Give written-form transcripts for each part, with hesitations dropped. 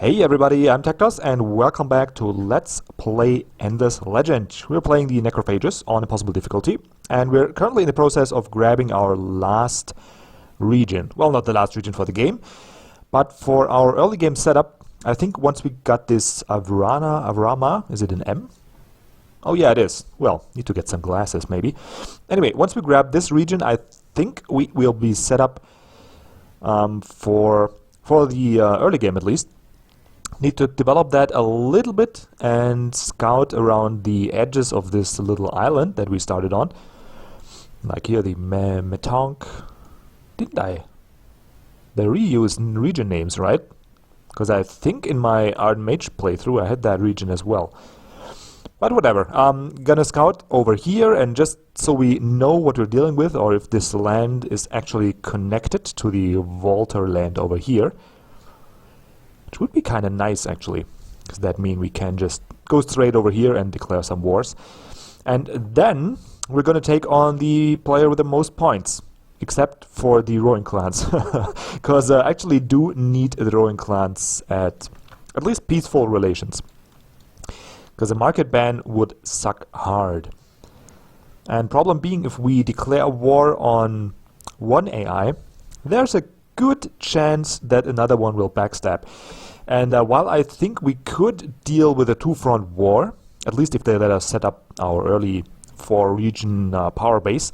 Hey everybody, I'm TecToss and welcome back to Let's Play Endless Legend. We're playing the Necrophages on Impossible difficulty, and we're currently in the process of grabbing our last region. Well, not the last region for the game, but for our early game setup. I think once we got this Avrama, is it an M? Oh yeah, it is. Well, need to get some glasses maybe. Anyway, once we grab this region, I think we will be set up for the early game at least. Need to develop that a little bit and scout around the edges of this little island that we started on. Like here, the Metonk. Didn't I? They reused region names, right? Because I think in my Arden Mage playthrough I had that region as well. But whatever. I'm gonna scout over here, and just so we know what we're dealing with, or if this land is actually connected to the Volter land over here. Which would be kind of nice, actually, because that means we can just go straight over here and declare some wars. And then we're going to take on the player with the most points, except for the rowing clans, because I actually do need the rowing clans at least peaceful relations, because a market ban would suck hard. And problem being, if we declare a war on one AI, there's a good chance that another one will backstab. And while I think we could deal with a two-front war, at least if they let us set up our early 4-region power base,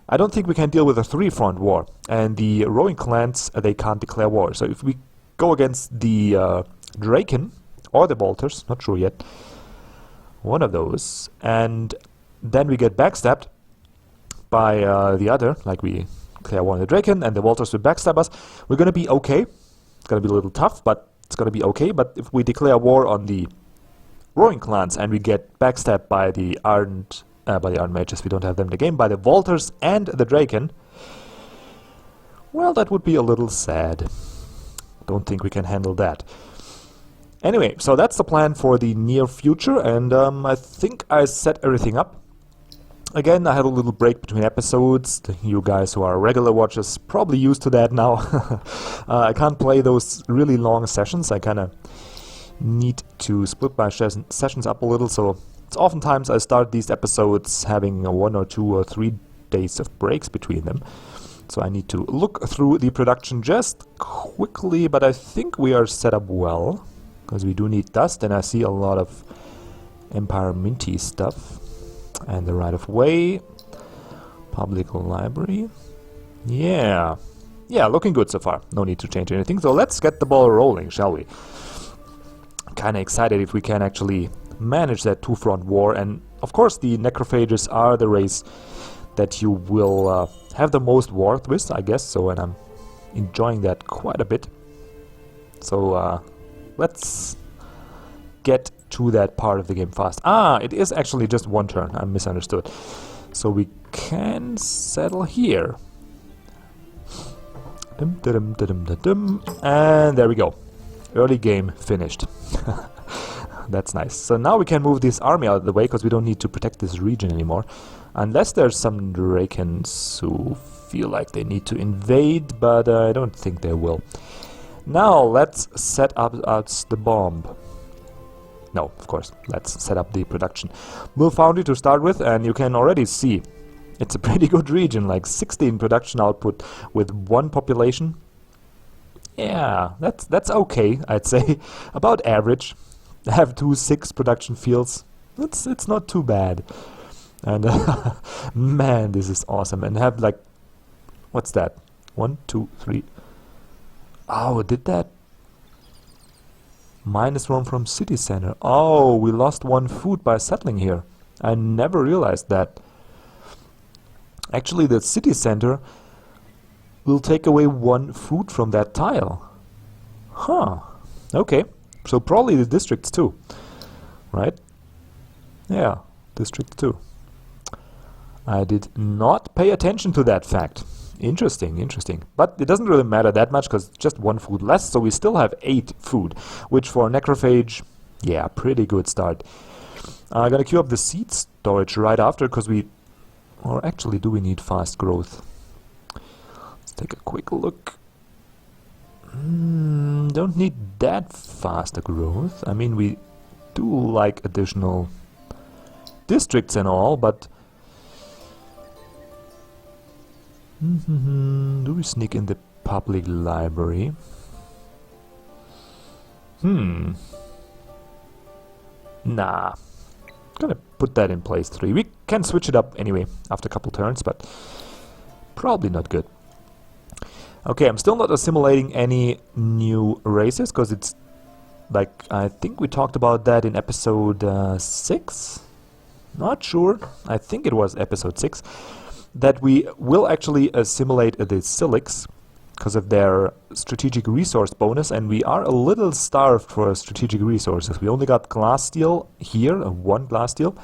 I don't think we can deal with a 3-front war. And the rowing clans, they can't declare war. So if we go against the Draken or the Bolters, not sure yet, one of those, and then we get backstabbed by the other, like we declare war on the Draken and the Bolters will backstab us, we're going to be okay. It's going to be a little tough, but it's going to be okay. But if we declare war on the rowing clans and we get backstabbed by the Arden Mages, we don't have them in the game, by the Volters and the Draken, well, that would be a little sad. Don't think we can handle that. Anyway, so that's the plan for the near future, and I think I set everything up. Again, I had a little break between episodes. You guys who are regular watchers probably used to that now. I can't play those really long sessions. I kind of need to split my sessions up a little, so it's oftentimes I start these episodes having 1 or 2 or 3 days of breaks between them. So I need to look through the production just quickly, but I think we are set up well, because we do need dust, and I see a lot of Empire Minty stuff. And the right-of-way, public library, yeah, looking good so far. No need to change anything, so let's get the ball rolling, shall we? Kinda excited if we can actually manage that two-front war, and of course the Necrophages are the race that you will have the most war with, I guess, so, and I'm enjoying that quite a bit. So let's get to that part of the game fast. It is actually just one turn. I misunderstood. So we can settle here. And there we go. Early game finished. That's nice. So now we can move this army out of the way, because we don't need to protect this region anymore. Unless there's some Drakens who feel like they need to invade, but I don't think they will. Now let's set up the bomb. No, of course, let's set up the production. Mill Foundry to start with, and you can already see it's a pretty good region, like 16 production output with 1 population. Yeah, that's okay, I'd say. About average. I have 2 6 production fields. It's not too bad. And man, this is awesome. And have like, what's that? 1, 2, 3. Oh, did that? -1 from city center. Oh, we lost 1 food by settling here. I never realized that. Actually, the city center will take away 1 food from that tile. Huh. Okay. So probably the districts too. Right? Yeah, district 2. I did not pay attention to that fact. Interesting, interesting. But it doesn't really matter that much, because just 1 food less, so we still have 8 food, which for Necrophage, yeah, pretty good start. I'm gonna queue up the seed storage right after, because or actually, do we need fast growth? Let's take a quick look. Don't need that fast a growth. I mean, we do like additional districts and all, but do we sneak in the public library? Nah. Gonna put that in place 3. We can switch it up anyway after a couple turns, but probably not good. Okay, I'm still not assimilating any new races, because it's like, I think we talked about that in episode 6? Not sure. I think it was episode 6. That we will actually assimilate the Silics because of their strategic resource bonus, and we are a little starved for strategic resources. We only got glass steel here, 1 glass steel,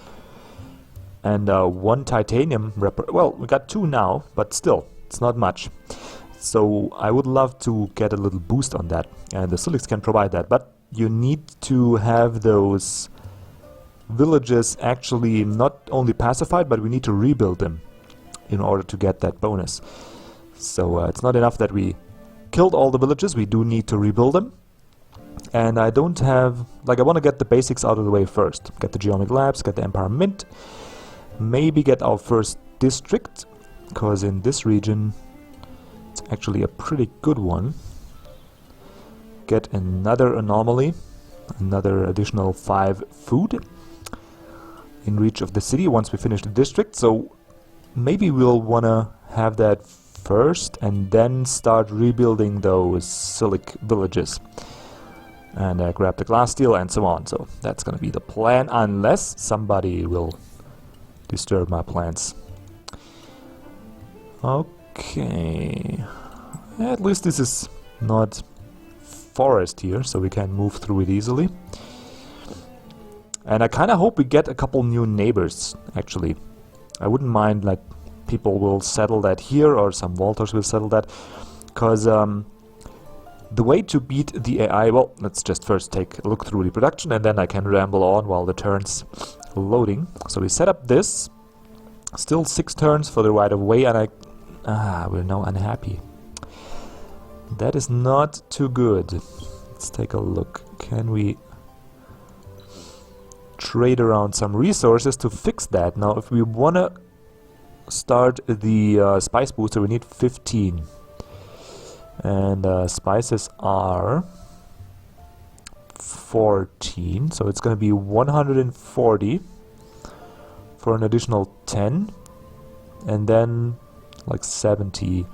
and 1 titanium. Well, we got 2 now, but still, it's not much. So I would love to get a little boost on that, and the Silics can provide that, but you need to have those villages actually not only pacified, but we need to rebuild them in order to get that bonus. So it's not enough that we killed all the villages, we do need to rebuild them. And I don't have, like, I want to get the basics out of the way first. Get the Geomic Labs, get the Empire Mint, maybe get our first district, because in this region it's actually a pretty good one. Get another anomaly, another additional 5 food in reach of the city once we finish the district. So maybe we'll want to have that first and then start rebuilding those Silic villages. And grab the glass steel and so on. So that's going to be the plan, unless somebody will disturb my plans. Okay. At least this is not forest here, so we can move through it easily. And I kind of hope we get a couple new neighbors, actually. I wouldn't mind, like, people will settle that here, or some Walters will settle that, because the way to beat the AI, well, let's just first take a look through the production, and then I can ramble on while the turn's loading. So we set up this, still 6 turns for the right of way, and we're now unhappy. That is not too good. Let's take a look. Can we trade around some resources to fix that? Now, if we want to start the spice booster, we need 15. And spices are 14, so it's going to be 140 for an additional 10, and then like 70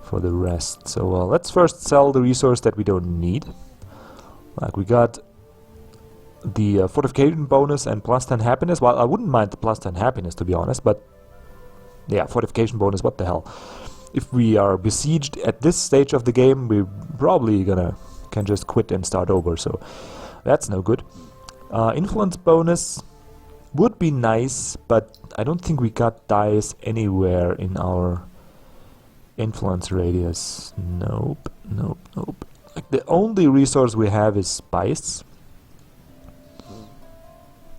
for the rest. So let's first sell the resource that we don't need. Like, we got the fortification bonus and plus 10 happiness. Well, I wouldn't mind the plus 10 happiness, to be honest, but yeah, fortification bonus, what the hell. If we are besieged at this stage of the game, we're probably can just quit and start over, so that's no good. Influence bonus would be nice, but I don't think we got dice anywhere in our influence radius. Nope, nope, nope. Like, the only resource we have is spice.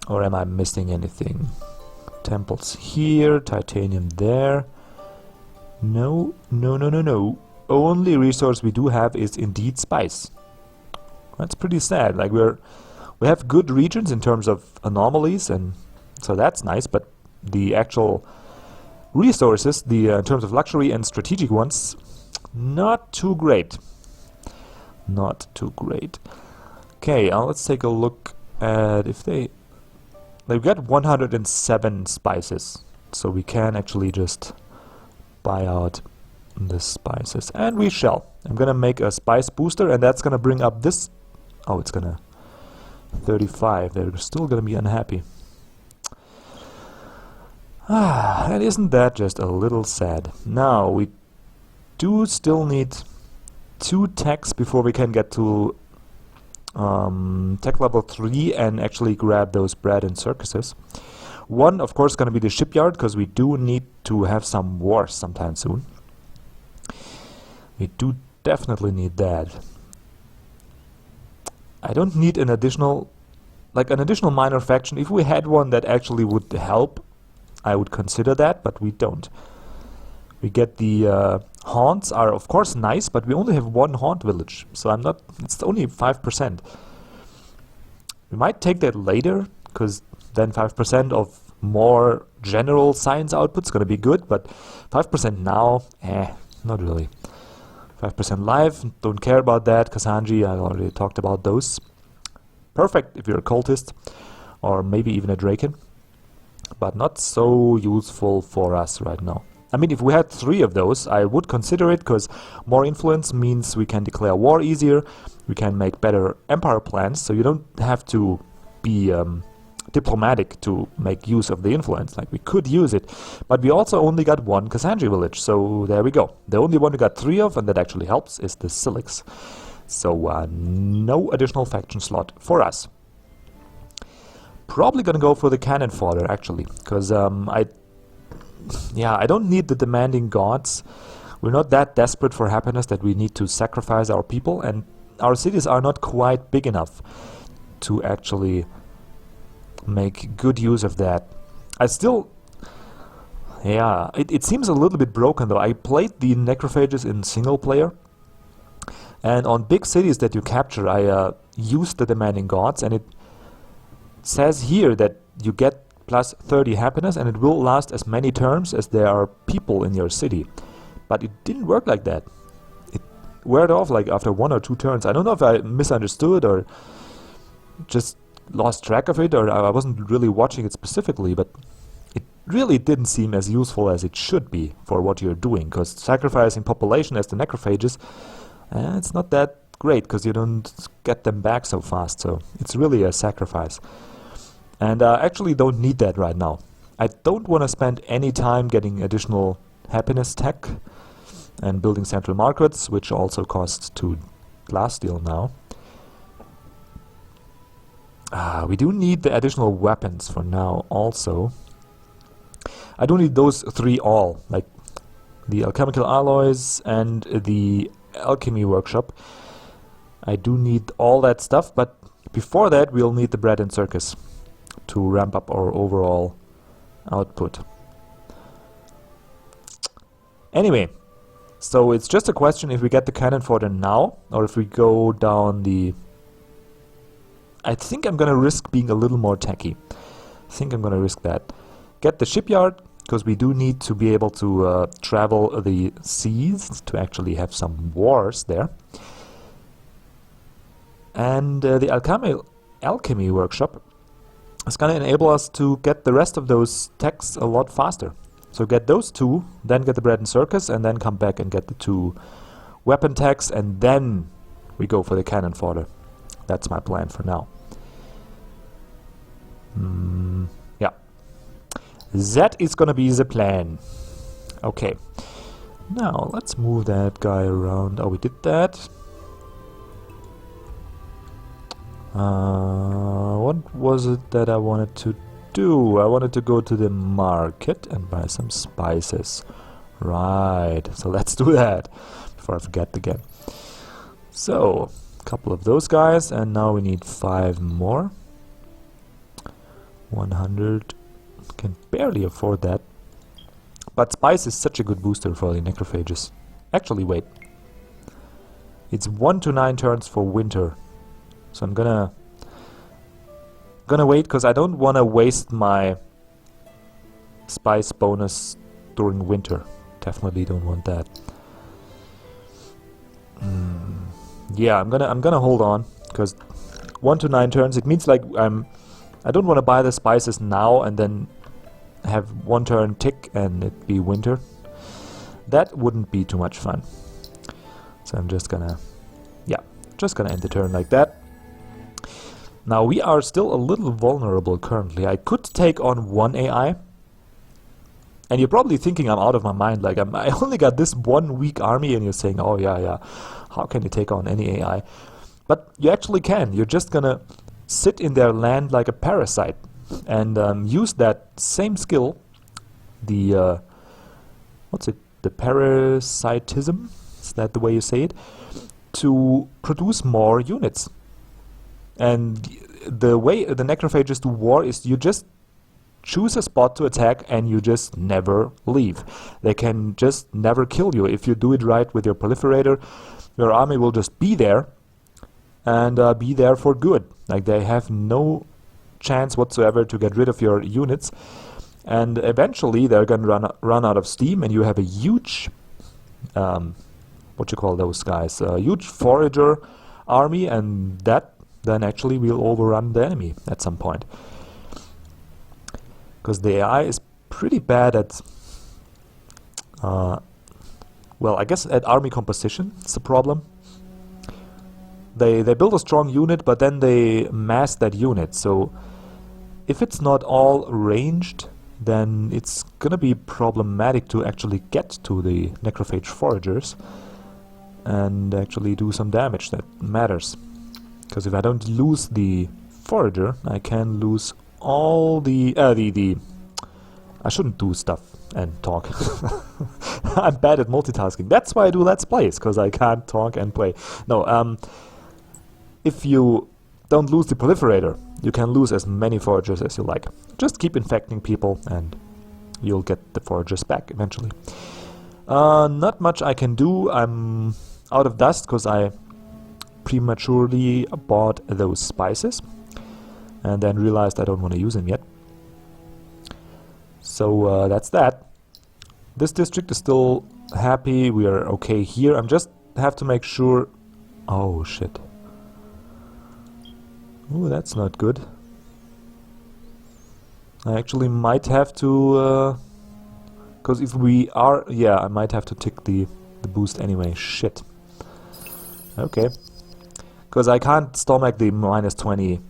Or am I missing anything? Temples here, titanium there. No, no, no, no, no. Only resource we do have is indeed spice. That's pretty sad. Like, we have good regions in terms of anomalies, and so that's nice, but the actual resources, in terms of luxury and strategic ones, not too great. Not too great. Okay, let's take a look at if they've got 107 spices, so we can actually just buy out the spices, and we shall. I'm gonna make a spice booster, and that's gonna bring up this. Oh, it's gonna 35. They're still gonna be unhappy. And isn't that just a little sad? Now we do still need 2 techs before we can get to tech level 3 and actually grab those bread and circuses. One, of course, going to be the shipyard, because we do need to have some wars sometime soon. We do definitely need that. I don't need an additional minor faction. If we had one that actually would help, I would consider that, but we don't. We get the Haunts are of course nice, but we only have one haunt village, so it's only 5%. We might take that later, because then 5% of more general science output is going to be good, but 5% now, not really. 5% live, don't care about that. Kasanji, I already talked about those. Perfect if you're a cultist, or maybe even a Draken, but not so useful for us right now. I mean, if we had 3 of those, I would consider it, because more influence means we can declare war easier, we can make better empire plans, so you don't have to be diplomatic to make use of the influence. Like, we could use it, but we also only got 1 Kasanji village, so there we go. The only one we got 3 of, and that actually helps, is the Silix. So no additional faction slot for us. Probably gonna go for the cannon fodder, actually, because I don't need the demanding gods. We're not that desperate for happiness that we need to sacrifice our people, and our cities are not quite big enough to actually make good use of that. I still... Yeah, it seems a little bit broken though. I played the Necrophages in single player, and on big cities that you capture, I used the demanding gods, and it says here that you get plus 30 happiness, and it will last as many turns as there are people in your city. But it didn't work like that. It wore off like after 1 or 2 turns. I don't know if I misunderstood or just lost track of it, or I wasn't really watching it specifically, but it really didn't seem as useful as it should be for what you're doing, because sacrificing population as the Necrophages, it's not that great, because you don't get them back so fast, so it's really a sacrifice. And I actually don't need that right now. I don't want to spend any time getting additional happiness tech and building central markets, which also costs 2 glass steel now. We do need the additional weapons for now also. I do need those 3 all, like the alchemical alloys and the alchemy workshop. I do need all that stuff, but before that we'll need the bread and circus to ramp up our overall output. Anyway, so it's just a question if we get the cannon fodder now, or if we go down the... I think I'm gonna risk being a little more techy. I think I'm gonna risk that. Get the shipyard, because we do need to be able to travel the seas to actually have some wars there. And the alchemy workshop is going to enable us to get the rest of those techs a lot faster. So get those 2, then get the bread and circus, and then come back and get the 2 weapon techs, and then we go for the cannon fodder. That's my plan for now. Yeah. That is going to be the plan. Okay. Now, let's move that guy around. Oh, we did that. What was it that I wanted to do? I wanted to go to the market and buy some spices. Right, so let's do that before I forget again. So, a couple of those guys, and now we need 5 more. 100. Can barely afford that. But spice is such a good booster for the Necrophages. Actually, wait. It's 1 to 9 turns for winter. So I'm gonna wait, because I don't want to waste my spice bonus during winter. Definitely don't want that. Yeah, I'm gonna hold on, because 1 to 9 turns, it means like I don't want to buy the spices now and then have 1 turn tick and it be winter. That wouldn't be too much fun. So I'm just gonna end the turn like that. Now we are still a little vulnerable currently. I could take on 1 AI, and you're probably thinking I'm out of my mind, like I only got this 1 weak army, and you're saying, oh yeah, how can you take on any AI? But you actually can. You're just gonna sit in their land like a parasite and use that same skill, the the parasitism, is that the way you say it, to produce more units. And the way the Necrophages do war is you just choose a spot to attack and you just never leave. They can just never kill you. If you do it right with your proliferator, your army will just be there and be there for good. Like, they have no chance whatsoever to get rid of your units, and eventually they're gonna run out of steam, and you have a huge what you call those guys, a huge forager army, and that then actually will overrun the enemy at some point, because the AI is pretty bad at well, I guess at army composition. It's a problem. They build a strong unit, but then they mass that unit, so if it's not all ranged, then it's gonna be problematic to actually get to the necrophage foragers and actually do some damage that matters. Because if I don't lose the forager, I can lose all the I shouldn't do stuff and talk. I'm bad at multitasking. That's why I do Let's Plays, because I can't talk and play. No, if you don't lose the proliferator, you can lose as many foragers as you like. Just keep infecting people and you'll get the foragers back eventually. Not much I can do. I'm out of dust because I prematurely bought those spices and then realized I don't want to use them yet. So that's that. This district is still happy. We are okay here. I'm just have to make sure... Oh shit. Oh, that's not good. I actually might have to... because if we are... Yeah, I might have to tick the boost anyway. Shit. Okay. Because I can't stomach the minus 20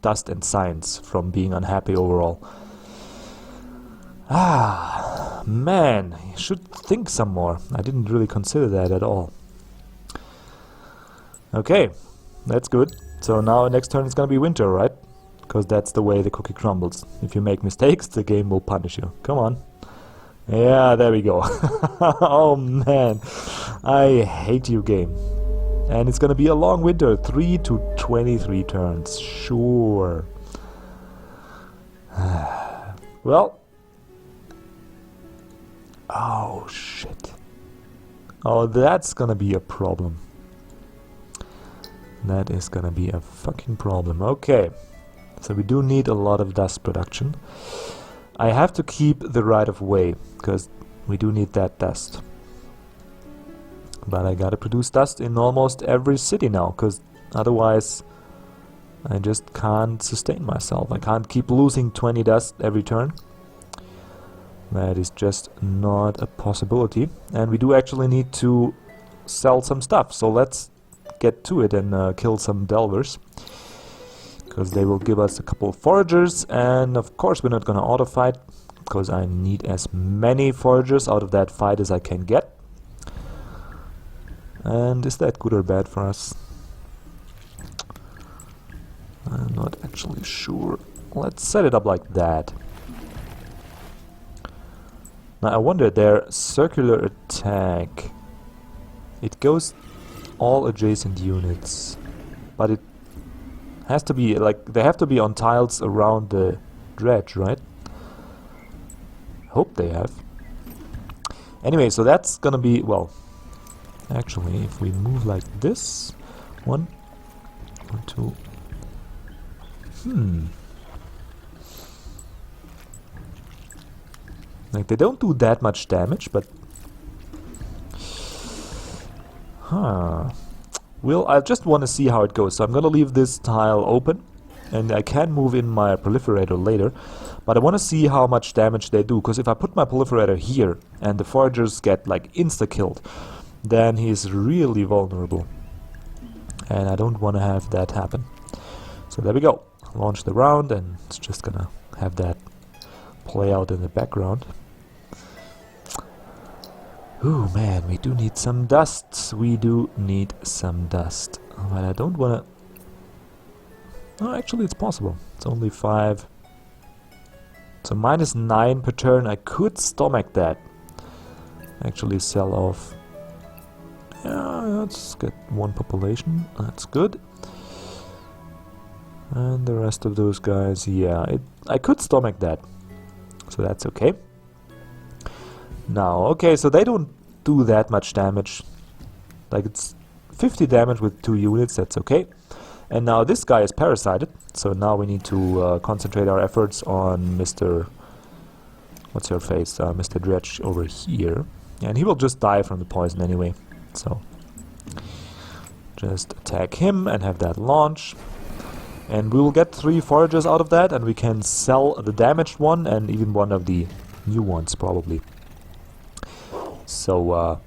dust and science from being unhappy overall. Ah, man. I should think some more. I didn't really consider that at all. Okay, that's good. So now next turn is gonna be winter, right? Because that's the way the cookie crumbles. If you make mistakes, the game will punish you. Come on. Yeah, there we go. Oh man, I hate you, game. And it's gonna be a long winter, 3 to 23 turns, sure. Well. Oh shit. Oh, that's gonna be a problem. That is gonna be a fucking problem. Okay, so we do need a lot of dust production. I have to keep the right of way, because we do need that dust. But I gotta produce dust in almost every city now, because otherwise I just can't sustain myself. I can't keep losing 20 dust every turn. That is just not a possibility. And we do actually need to sell some stuff, so let's get to it and kill some delvers, because they will give us a couple of foragers, and of course we're not gonna auto fight because I need as many foragers out of that fight as I can get. And is that good or bad for us? I'm not actually sure. Let's set it up like that. Now I wonder, their circular attack, it goes all adjacent units, but it has to be like, they have to be on tiles around the dredge, right? Hope they have. Anyway, so that's gonna be, well, actually if we move like this, 1 or 2, like they don't do that much damage, but well, I just want to see how it goes, so I'm gonna leave this tile open, and I can move in my proliferator later, but I want to see how much damage they do, because if I put my proliferator here and the foragers get like insta-killed, then he's really vulnerable, and I don't want to have that happen. So there we go, launch the round, and it's just gonna have that play out in the background. Ooh, man, we do need some dust. We do need some dust. But I don't want to... Oh, actually, it's possible. It's only 5. So minus 9 per turn. I could stomach that. Actually sell off. Yeah, let's get 1 population. That's good. And the rest of those guys, yeah, I could stomach that. So that's okay. Now, okay, so they don't do that much damage. Like, it's 50 damage with 2 units, that's okay. And now this guy is parasited, so now we need to concentrate our efforts on Mr. What's your face? Mr. Dredge over here. And he will just die from the poison anyway, so just attack him and have that launch. And we will get 3 foragers out of that, and we can sell the damaged one and even one of the new ones, probably. So,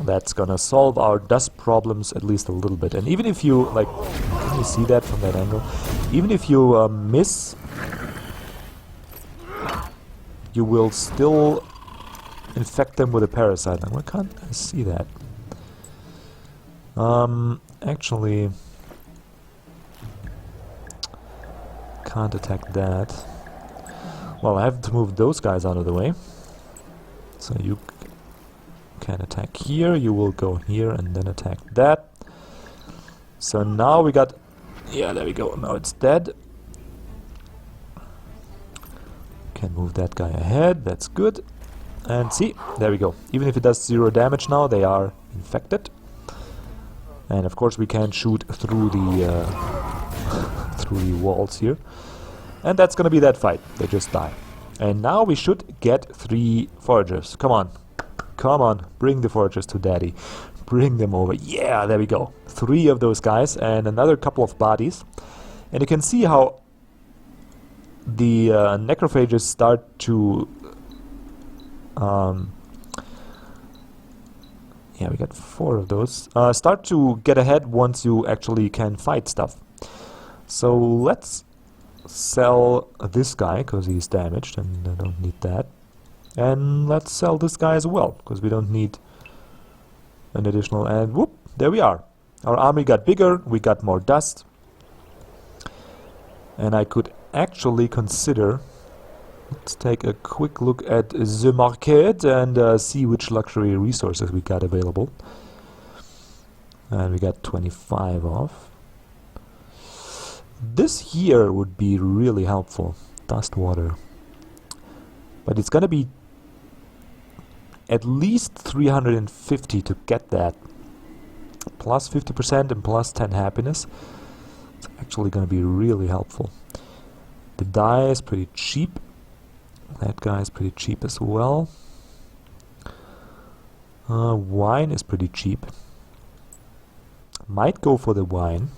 that's gonna solve our dust problems at least a little bit. And even if you, like, can you see that from that angle? Even if you miss, you will still infect them with a parasite. Like, why can't I see that? Actually, can't attack that. Well, I have to move those guys out of the way. So you can attack here, you will go here and then attack that. So now we got... yeah, there we go, now it's dead. Can move that guy ahead, that's good. And see, there we go. Even if it does 0 damage now, they are infected. And of course we can shoot through the through the walls here. And that's gonna be that fight, they just die. And now we should get 3 foragers, come on. Come on, bring the foragers to daddy. Bring them over. Yeah, there we go. 3 of those guys and another couple of bodies. And you can see how the necrophages start to... yeah, we got 4 of those. Start to get ahead once you actually can fight stuff. So let's sell this guy, because he's damaged and I don't need that. And let's sell this guy as well, because we don't need an additional... and whoop, there we are. Our army got bigger, we got more dust. And I could actually consider... let's take a quick look at the market and see which luxury resources we got available. And we got 25 off. This here would be really helpful. Dust water. But it's gonna be at least 350 to get that. Plus 50% and plus 10 happiness. It's actually gonna be really helpful. The dye is pretty cheap. That guy is pretty cheap as well. Wine is pretty cheap. Might go for the wine.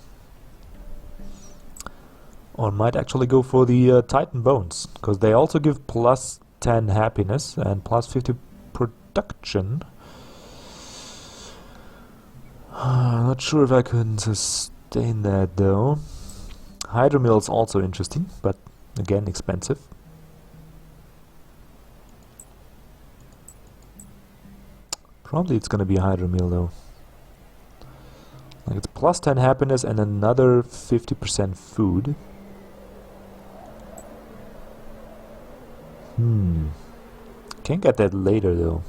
Or might actually go for the Titan Bones, because they also give plus 10 happiness and plus 50 production. Not sure if I can sustain that though. Hydromill is also interesting, but again expensive. Probably it's gonna be a hydromill though. Like, it's plus 10 happiness and another 50% food. Can't get that later though.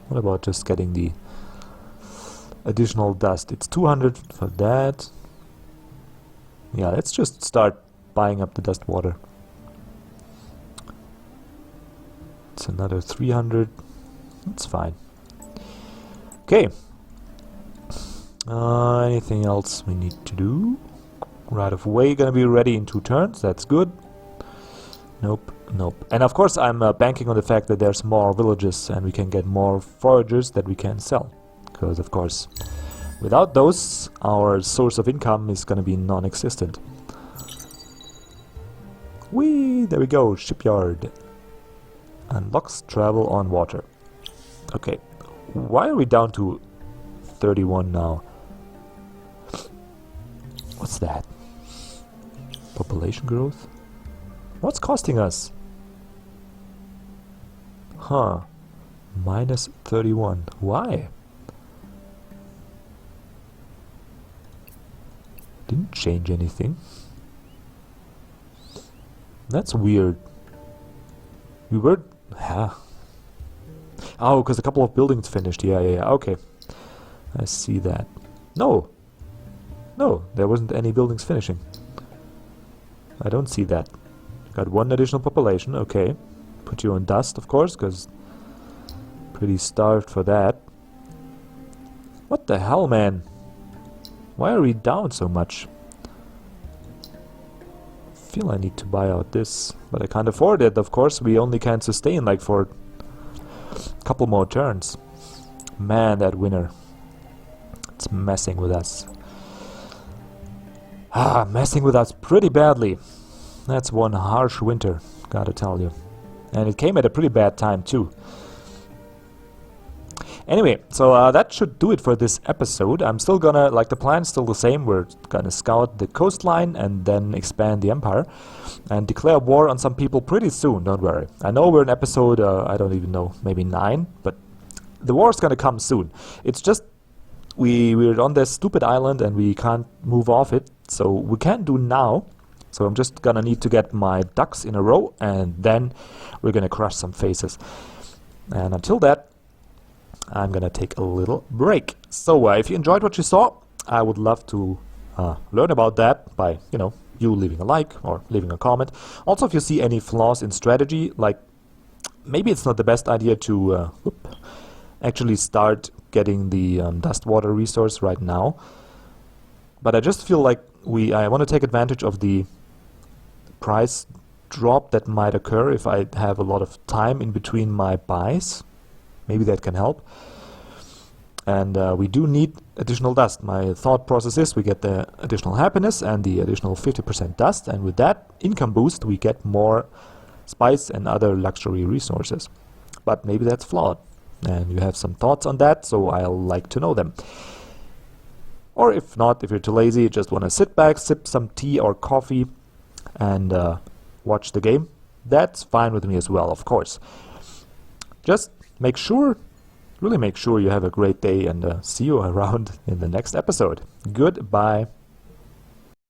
What about just getting the additional dust? It's 200 for that. Yeah, let's just start buying up the dust water. It's another 300. That's fine. Okay. Anything else we need to do? Right of way gonna be ready in 2 turns. That's good. Nope, nope. And of course I'm banking on the fact that there's more villages and we can get more foragers that we can sell. Because of course, without those, our source of income is gonna be non-existent. Whee! There we go, shipyard. Unlocks travel on water. Okay, why are we down to 31 now? What's that? Population growth? What's costing us? Huh. Minus 31. Why? Didn't change anything. That's weird. We were... Oh, because a couple of buildings finished. Yeah, okay. I see that. No! No, there wasn't any buildings finishing. I don't see that. Got one additional population, okay. Put you on dust, of course, because pretty starved for that. What the hell, man? Why are we down so much? Feel I need to buy out this, but I can't afford it, of course. We only can sustain like for a couple more turns. Man, that winner. It's messing with us. Messing with us pretty badly. That's one harsh winter, gotta tell you. And it came at a pretty bad time too. Anyway, so that should do it for this episode. I'm still gonna, like, the plan's still the same. We're gonna scout the coastline and then expand the empire and declare war on some people pretty soon, don't worry. I know we're in episode, I don't even know, maybe 9, but the war's gonna come soon. It's just we're on this stupid island and we can't move off it, so we can't do now. So I'm just gonna need to get my ducks in a row and then we're gonna crush some faces. And until that, I'm gonna take a little break. So if you enjoyed what you saw, I would love to learn about that by, you leaving a like or leaving a comment. Also, if you see any flaws in strategy, like maybe it's not the best idea to actually start getting the dust water resource right now. But I just feel like I want to take advantage of the price drop that might occur if I have a lot of time in between my buys. Maybe that can help. And we do need additional dust. My thought process is we get the additional happiness and the additional 50% dust, and with that income boost we get more spice and other luxury resources. But maybe that's flawed, and you have some thoughts on that, so I'll like to know them. Or if not, if you're too lazy, just want to sit back, sip some tea or coffee and watch the game, that's fine with me as well, of course. Just really make sure you have a great day, and see you around in the next episode. Goodbye.